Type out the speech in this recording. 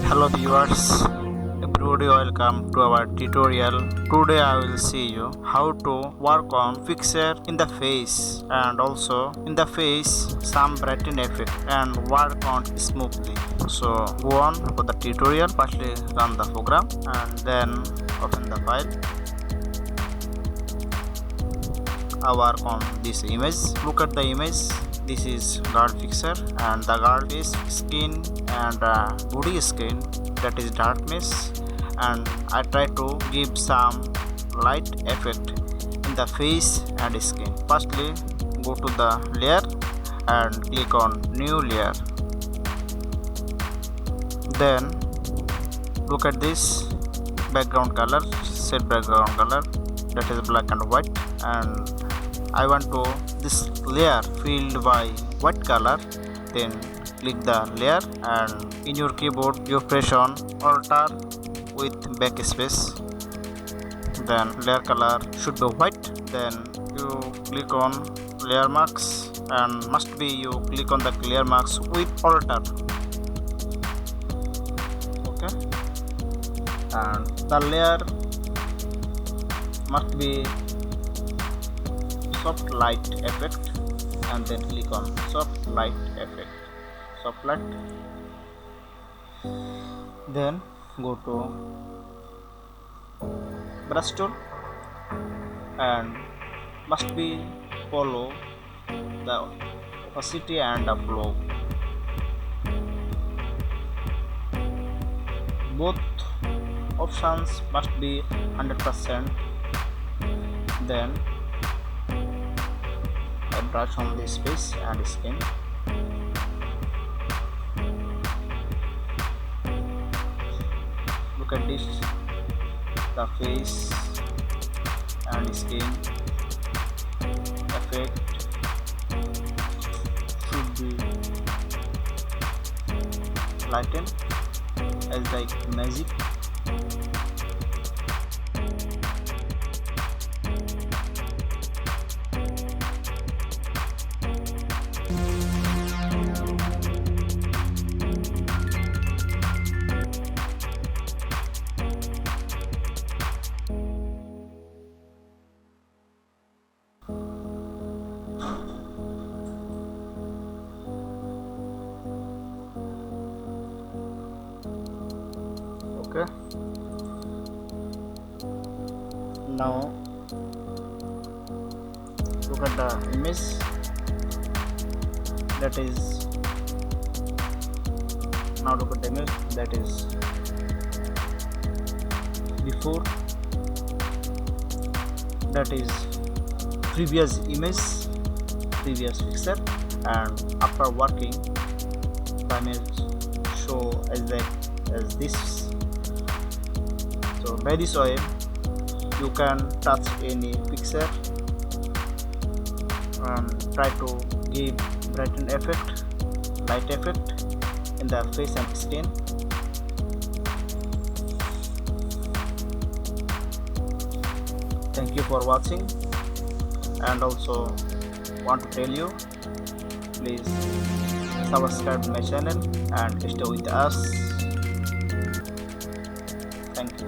Hello viewers, everybody welcome to our tutorial. Today I will see you how to work on fixture in the face and also in the face some brighten effect and work on smoothly. So go on for the tutorial. Firstly run the program and then open the file. I work on this image. Look at the image. This is guard fixture and the guard is skin and body skin, that is darkness, and I try to give some light effect in the face and skin. Firstly go to the layer and click on new layer. Then look at this background color, set background color, that is black and white, and I want to this layer filled by white color. Then click the layer and in your keyboard you press on Alt with backspace. Then layer color should be white. Then you click on layer marks and must be you click on the layer marks with Alt. Okay, and the layer must be soft light effect and then click on soft light effect, soft light. Then go to brush tool and must be follow the opacity and the flow. Both options must be 100%. Then I brush on this face and skin. Look at this, the face and skin effect should be lightened as like magic. Okay, now look at the image, that is now look at the image, that is before, that is previous image, previous fixture, and after working the image show as this. So by this way you can touch any picture and try to give brighten effect, light effect in the face and skin. Thank you for watching, and also want to tell you, please subscribe my channel and stay with us. Thank you.